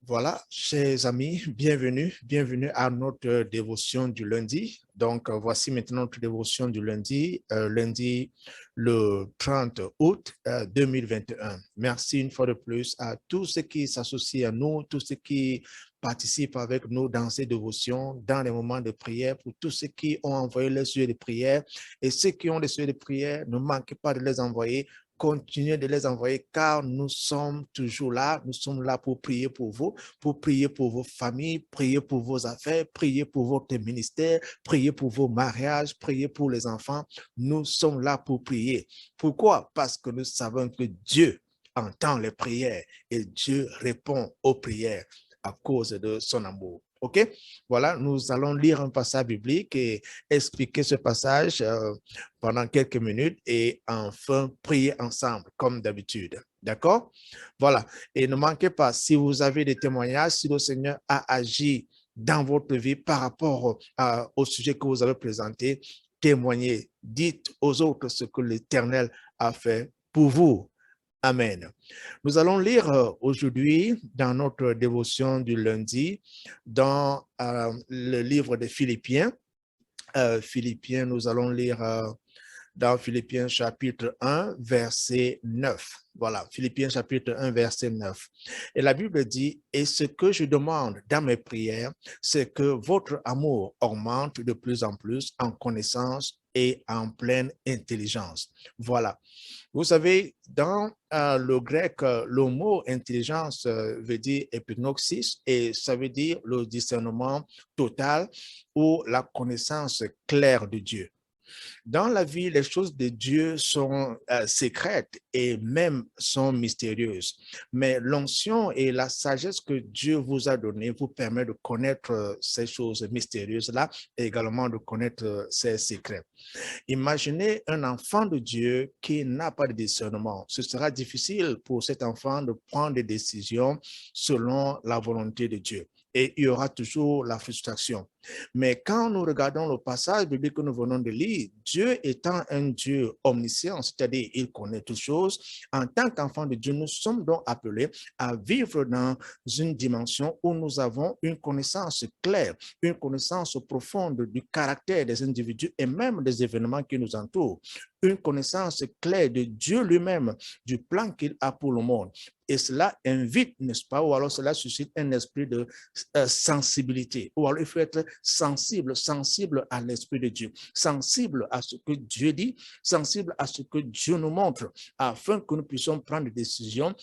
Voilà, chers amis, bienvenue à notre dévotion du lundi. Donc, voici maintenant notre dévotion du lundi, lundi le 30 août 2021. Merci une fois de plus à tous ceux qui s'associent à nous, tous ceux qui participent avec nous dans ces dévotions, dans les moments de prière, pour tous ceux qui ont envoyé les sujets de prière. Et ceux qui ont des sujets de prière, ne manquez pas de les envoyer. Continuez de les envoyer car nous sommes toujours là. Nous sommes là pour prier pour vous, pour prier pour vos familles, prier pour vos affaires, prier pour votre ministère, prier pour vos mariages, prier pour les enfants. Nous sommes là pour prier. Pourquoi? Parce que nous savons que Dieu entend les prières et Dieu répond aux prières à cause de son amour. OK? Voilà, nous allons lire un passage biblique et expliquer ce passage pendant quelques minutes et enfin prier ensemble, comme d'habitude. D'accord? Voilà. Et ne manquez pas, si vous avez des témoignages, si le Seigneur a agi dans votre vie par rapport au sujet que vous avez présenté, témoignez, dites aux autres ce que l'Éternel a fait pour vous. Amen. Nous allons lire aujourd'hui dans notre dévotion du lundi, dans le livre de Philippiens. Philippiens, nous allons lire dans Philippiens chapitre 1, verset 9. Voilà, Philippiens chapitre 1, verset 9. Et la Bible dit, « Et ce que je demande dans mes prières, c'est que votre amour augmente de plus en plus en connaissance et en pleine intelligence. » Voilà. Vous savez, dans le grec, le mot intelligence veut dire epignosis et ça veut dire le discernement total ou la connaissance claire de Dieu. Dans la vie, les choses de Dieu sont secrètes et même sont mystérieuses. Mais l'onction et la sagesse que Dieu vous a donnée vous permet de connaître ces choses mystérieuses-là et également de connaître ces secrets. Imaginez un enfant de Dieu qui n'a pas de discernement. Ce sera difficile pour cet enfant de prendre des décisions selon la volonté de Dieu. Et il y aura toujours la frustration. Mais quand nous regardons le passage biblique que nous venons de lire, Dieu étant un Dieu omniscient, c'est-à-dire il connaît toutes choses, en tant qu'enfant de Dieu, nous sommes donc appelés à vivre dans une dimension où nous avons une connaissance claire, une connaissance profonde du caractère des individus et même des événements qui nous entourent, une connaissance claire de Dieu lui-même, du plan qu'il a pour le monde. Et cela invite, n'est-ce pas, ou alors cela suscite un esprit de sensibilité, ou alors il faut être sensible à l'esprit de Dieu, sensible à ce que Dieu dit, sensible à ce que Dieu nous montre, afin que nous puissions prendre des décisions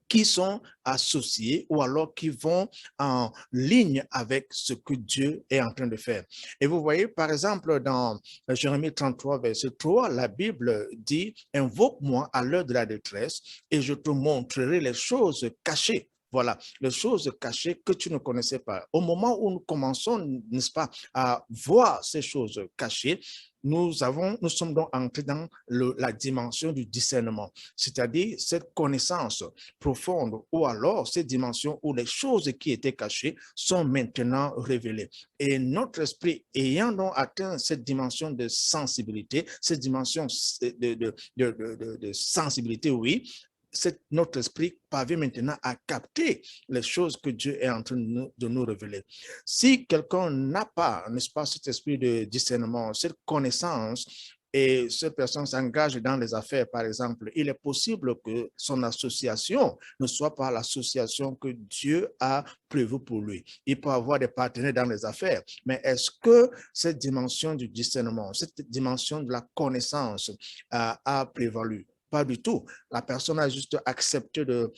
qui sont associés ou alors qui vont en ligne avec ce que Dieu est en train de faire. Et vous voyez, par exemple, dans Jérémie 33, verset 3, la Bible dit, « Invoque-moi à l'heure de la détresse et je te montrerai les choses cachées. » Voilà, les choses cachées que tu ne connaissais pas. Au moment où nous commençons, n'est-ce pas, à voir ces choses cachées, nous sommes donc entrés dans la dimension du discernement, c'est-à-dire cette connaissance profonde ou alors cette dimension où les choses qui étaient cachées sont maintenant révélées. Et notre esprit ayant donc atteint cette dimension de sensibilité, cette dimension de sensibilité, oui, notre esprit parvient maintenant à capter les choses que Dieu est en train de nous révéler. Si quelqu'un n'a pas, n'est-ce pas, cet esprit de discernement, cette connaissance, et cette personne s'engage dans les affaires, par exemple, il est possible que son association ne soit pas l'association que Dieu a prévue pour lui. Il peut avoir des partenaires dans les affaires, mais est-ce que cette dimension du discernement, cette dimension de la connaissance a prévalu? Pas du tout. La personne a juste accepté de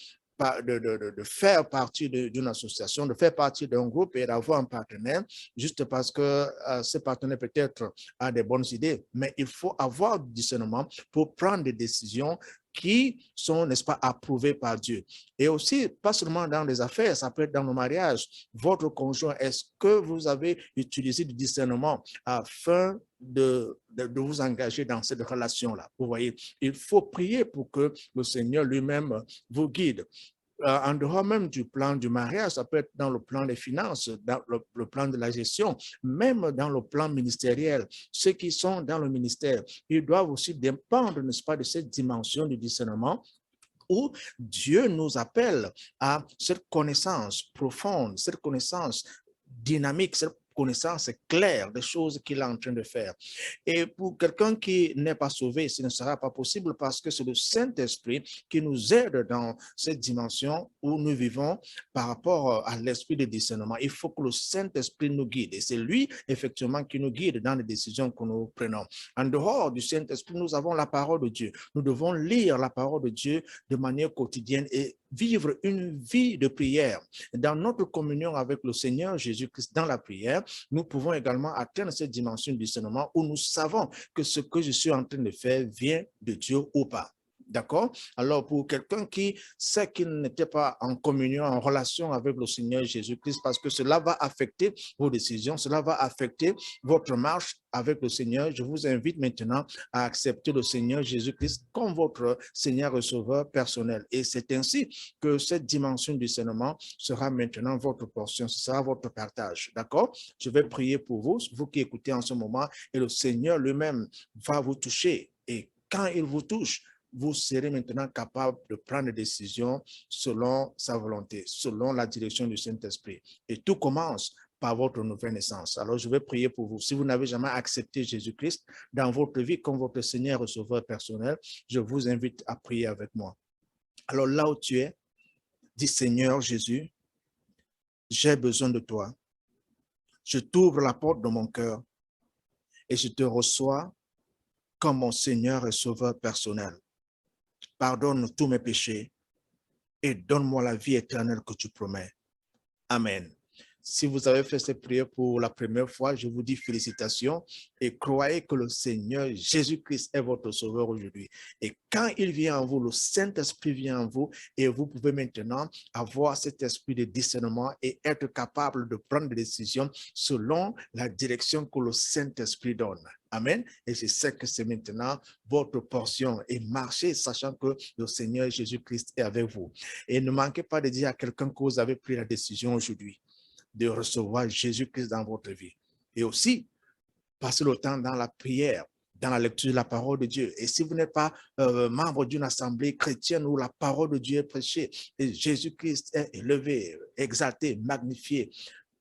faire partie d'une association, de faire partie d'un groupe et d'avoir un partenaire, juste parce que ce partenaire peut-être a des bonnes idées. Mais il faut avoir du discernement pour prendre des décisions qui sont, n'est-ce pas, approuvées par Dieu. Et aussi, pas seulement dans les affaires, ça peut être dans le mariage. Votre conjoint, est-ce que vous avez utilisé du discernement afin de vous engager dans cette relation-là? Vous voyez, il faut prier pour que le Seigneur lui-même vous guide. En dehors même du plan du mariage, ça peut être dans le plan des finances, dans le plan de la gestion, même dans le plan ministériel. Ceux qui sont dans le ministère, ils doivent aussi dépendre, n'est-ce pas, de cette dimension du discernement où Dieu nous appelle à cette connaissance profonde, cette connaissance dynamique, cette connaissance claire des choses qu'il est en train de faire. Et pour quelqu'un qui n'est pas sauvé, ce ne sera pas possible parce que c'est le Saint-Esprit qui nous aide dans cette dimension où nous vivons par rapport à l'esprit de discernement. Il faut que le Saint-Esprit nous guide et c'est lui, effectivement, qui nous guide dans les décisions que nous prenons. En dehors du Saint-Esprit, nous avons la parole de Dieu. Nous devons lire la parole de Dieu de manière quotidienne et vivre une vie de prière. Dans notre communion avec le Seigneur Jésus-Christ dans la prière, nous pouvons également atteindre cette dimension du discernement où nous savons que ce que je suis en train de faire vient de Dieu ou pas. D'accord? Alors, pour quelqu'un qui sait qu'il n'était pas en communion, en relation avec le Seigneur Jésus-Christ, parce que cela va affecter vos décisions, cela va affecter votre marche avec le Seigneur, je vous invite maintenant à accepter le Seigneur Jésus-Christ comme votre Seigneur et Sauveur personnel. Et c'est ainsi que cette dimension du discernement sera maintenant votre portion, ce sera votre partage. D'accord? Je vais prier pour vous, vous qui écoutez en ce moment, et le Seigneur lui-même va vous toucher. Et quand il vous touche, vous serez maintenant capable de prendre des décisions selon sa volonté, selon la direction du Saint-Esprit. Et tout commence par votre nouvelle naissance. Alors, je vais prier pour vous. Si vous n'avez jamais accepté Jésus-Christ dans votre vie comme votre Seigneur et Sauveur personnel, je vous invite à prier avec moi. Alors, là où tu es, dis Seigneur Jésus, j'ai besoin de toi. Je t'ouvre la porte de mon cœur et je te reçois comme mon Seigneur et Sauveur personnel. Pardonne tous mes péchés et donne-moi la vie éternelle que tu promets. Amen. Si vous avez fait cette prière pour la première fois, je vous dis félicitations et croyez que le Seigneur Jésus-Christ est votre sauveur aujourd'hui. Et quand il vient en vous, le Saint-Esprit vient en vous et vous pouvez maintenant avoir cet esprit de discernement et être capable de prendre des décisions selon la direction que le Saint-Esprit donne. Amen. Et je sais que c'est maintenant votre portion et marchez sachant que le Seigneur Jésus-Christ est avec vous. Et ne manquez pas de dire à quelqu'un que vous avez pris la décision aujourd'hui de recevoir Jésus-Christ dans votre vie. Et aussi, passez le temps dans la prière, dans la lecture de la parole de Dieu. Et si vous n'êtes pas membre d'une assemblée chrétienne où la parole de Dieu est prêchée et Jésus-Christ est élevé, exalté, magnifié,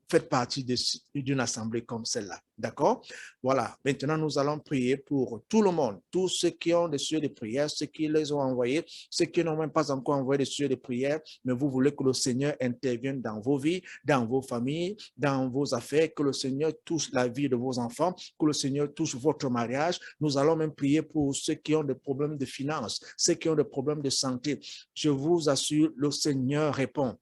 faites partie d'une assemblée comme celle-là. D'accord? Voilà. Maintenant, nous allons prier pour tout le monde, tous ceux qui ont des sujets de prière, ceux qui les ont envoyés, ceux qui n'ont même pas encore envoyé des sujets de prière, mais vous voulez que le Seigneur intervienne dans vos vies, dans vos familles, dans vos affaires, que le Seigneur touche la vie de vos enfants, que le Seigneur touche votre mariage. Nous allons même prier pour ceux qui ont des problèmes de finances, ceux qui ont des problèmes de santé. Je vous assure, le Seigneur répond.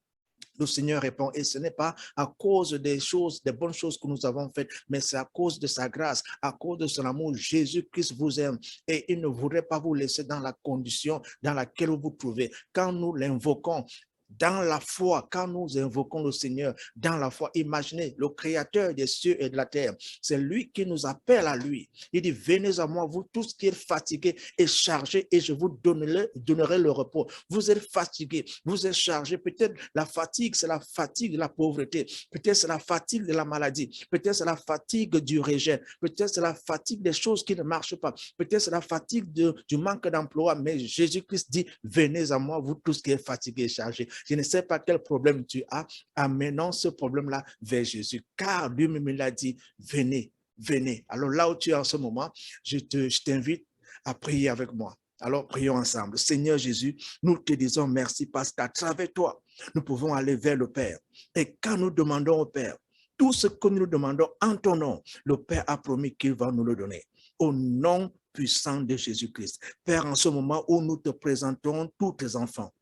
Le Seigneur répond et ce n'est pas à cause des choses, des bonnes choses que nous avons faites, mais c'est à cause de sa grâce, à cause de son amour. Jésus-Christ vous aime et il ne voudrait pas vous laisser dans la condition dans laquelle vous vous trouvez. Quand nous l'invoquons, dans la foi, quand nous invoquons le Seigneur, dans la foi, imaginez le Créateur des cieux et de la terre. C'est lui qui nous appelle à lui. Il dit, venez à moi, vous tous qui êtes fatigués et chargés, et je vous donnerai le repos. Vous êtes fatigués, vous êtes chargés. Peut-être la fatigue, c'est la fatigue de la pauvreté. Peut-être c'est la fatigue de la maladie. Peut-être c'est la fatigue du rejet. Peut-être c'est la fatigue des choses qui ne marchent pas. Peut-être c'est la fatigue du manque d'emploi. Mais Jésus-Christ dit, venez à moi, vous tous qui êtes fatigués et chargés. Je ne sais pas quel problème tu as, amenons ce problème-là vers Jésus, car lui-même il a dit, venez, venez. Alors là où tu es en ce moment, je t'invite à prier avec moi. Alors prions ensemble. Seigneur Jésus, nous te disons merci parce qu'à travers toi, nous pouvons aller vers le Père. Et quand nous demandons au Père, tout ce que nous demandons en ton nom, le Père a promis qu'il va nous le donner. Au nom puissant de Jésus-Christ. Père, en ce moment où nous te présentons tous tes enfants,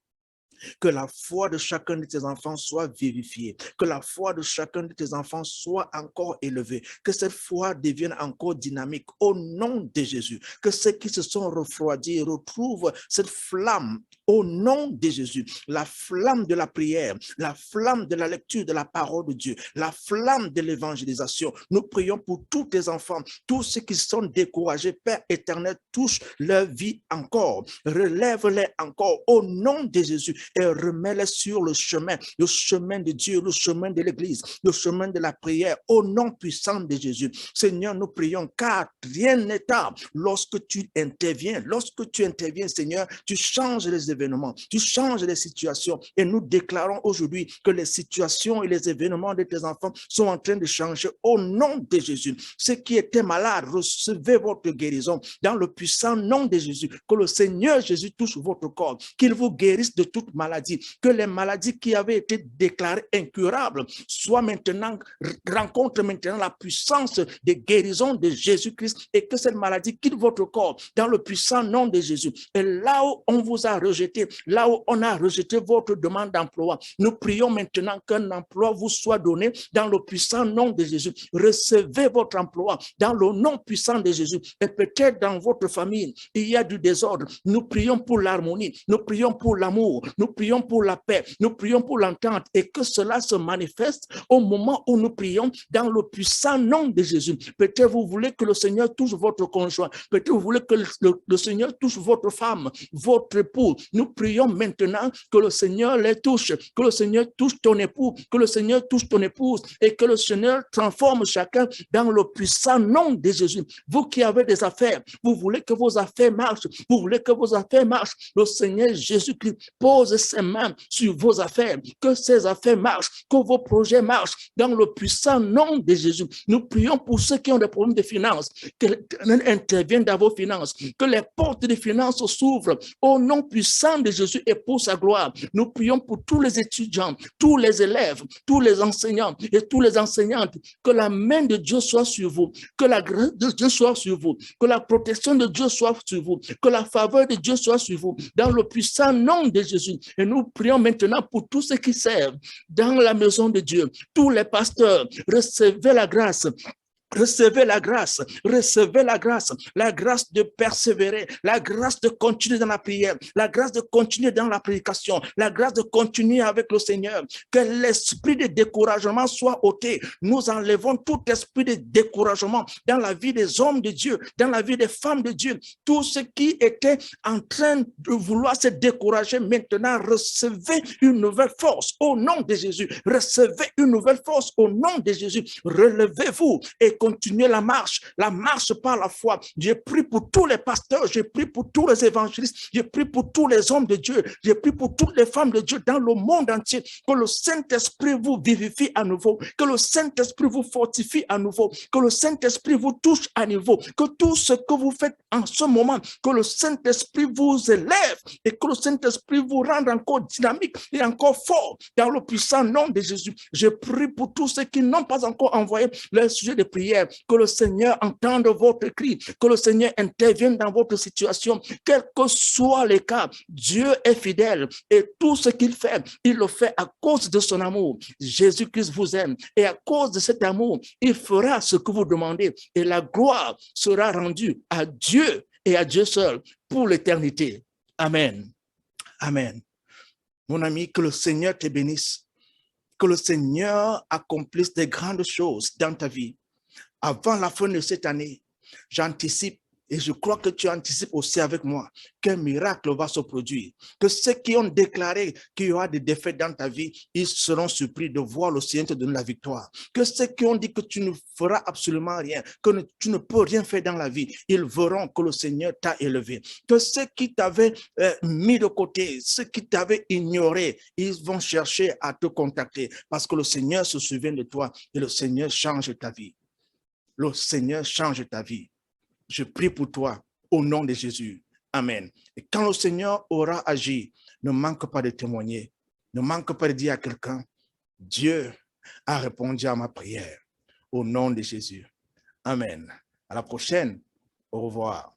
que la foi de chacun de tes enfants soit vérifiée, que la foi de chacun de tes enfants soit encore élevée, que cette foi devienne encore dynamique au nom de Jésus, que ceux qui se sont refroidis retrouvent cette flamme au nom de Jésus, la flamme de la prière, la flamme de la lecture de la parole de Dieu, la flamme de l'évangélisation. Nous prions pour tous tes enfants, tous ceux qui sont découragés, Père éternel, touche leur vie encore, relève-les encore au nom de Jésus et remets-les sur le chemin de Dieu, le chemin de l'Église, le chemin de la prière, au nom puissant de Jésus. Seigneur, nous prions, car rien n'est tard lorsque tu interviens. Lorsque tu interviens, Seigneur, tu changes les événements, tu changes les situations, et nous déclarons aujourd'hui que les situations et les événements de tes enfants sont en train de changer au nom de Jésus. Ceux qui étaient malades, recevez votre guérison dans le puissant nom de Jésus. Que le Seigneur Jésus touche votre corps, qu'il vous guérisse de toute maladie, que les maladies qui avaient été déclarées incurables soient maintenant, rencontrent maintenant la puissance de guérison de Jésus-Christ, et que cette maladie quitte votre corps dans le puissant nom de Jésus. Et là où on vous a rejeté, là où on a rejeté votre demande d'emploi, nous prions maintenant qu'un emploi vous soit donné dans le puissant nom de Jésus. Recevez votre emploi dans le nom puissant de Jésus. Et peut-être dans votre famille, il y a du désordre. Nous prions pour l'harmonie, nous prions pour l'amour, nous prions pour la paix, nous prions pour l'entente, et que cela se manifeste au moment où nous prions dans le puissant nom de Jésus. Peut-être vous voulez que le Seigneur touche votre conjoint, peut-être vous voulez que le Seigneur touche votre femme, votre époux. Nous prions maintenant que le Seigneur les touche, que le Seigneur touche ton époux, que le Seigneur touche ton épouse, et que le Seigneur transforme chacun dans le puissant nom de Jésus. Vous qui avez des affaires, vous voulez que vos affaires marchent, vous voulez que vos affaires marchent, le Seigneur Jésus-Christ pose ses mains sur vos affaires, que ces affaires marchent, que vos projets marchent dans le puissant nom de Jésus. Nous prions pour ceux qui ont des problèmes de finances, que l'Éternel intervienne dans vos finances, que les portes de finances s'ouvrent au nom puissant de Jésus et pour sa gloire. Nous prions pour tous les étudiants, tous les élèves, tous les enseignants et toutes les enseignantes, que la main de Dieu soit sur vous, que la grâce de Dieu soit sur vous, que la protection de Dieu soit sur vous, que la faveur de Dieu soit sur vous, dans le puissant nom de Jésus. Et nous prions maintenant pour tous ceux qui servent dans la maison de Dieu, tous les pasteurs, recevez la grâce. Recevez la grâce de persévérer, la grâce de continuer dans la prière, la grâce de continuer dans la prédication, la grâce de continuer avec le Seigneur. Que l'esprit de découragement soit ôté. Nous enlevons tout esprit de découragement dans la vie des hommes de Dieu, dans la vie des femmes de Dieu. Tout ce qui était en train de vouloir se décourager, maintenant recevez une nouvelle force au nom de Jésus. Recevez une nouvelle force au nom de Jésus. Relevez-vous et continuer la marche par la foi. J'ai prié pour tous les pasteurs, j'ai prié pour tous les évangélistes, j'ai prié pour tous les hommes de Dieu, j'ai prié pour toutes les femmes de Dieu dans le monde entier, que le Saint-Esprit vous vivifie à nouveau, que le Saint-Esprit vous fortifie à nouveau, que le Saint-Esprit vous touche à nouveau, que tout ce que vous faites en ce moment, que le Saint-Esprit vous élève et que le Saint-Esprit vous rende encore dynamique et encore fort dans le puissant nom de Jésus. Je prie pour tous ceux qui n'ont pas encore envoyé leur sujet de prière, que le Seigneur entende votre cri, que le Seigneur intervienne dans votre situation, quel que soit les cas. Dieu est fidèle et tout ce qu'il fait, il le fait à cause de son amour. Jésus-Christ vous aime et à cause de cet amour, il fera ce que vous demandez et la gloire sera rendue à Dieu et à Dieu seul pour l'éternité. Amen. Amen. Mon ami, que le Seigneur te bénisse, que le Seigneur accomplisse des grandes choses dans ta vie. Avant la fin de cette année, j'anticipe, et je crois que tu anticipes aussi avec moi, qu'un miracle va se produire. Que ceux qui ont déclaré qu'il y aura des défaites dans ta vie, ils seront surpris de voir le Seigneur te donner la victoire. Que ceux qui ont dit que tu ne feras absolument rien, que tu ne peux rien faire dans la vie, ils verront que le Seigneur t'a élevé. Que ceux qui t'avaient mis de côté, ceux qui t'avaient ignoré, ils vont chercher à te contacter parce que le Seigneur se souvient de toi et le Seigneur change ta vie. Le Seigneur change ta vie. Je prie pour toi au nom de Jésus. Amen. Et quand le Seigneur aura agi, ne manque pas de témoigner. Ne manque pas de dire à quelqu'un, Dieu a répondu à ma prière au nom de Jésus. Amen. À la prochaine. Au revoir.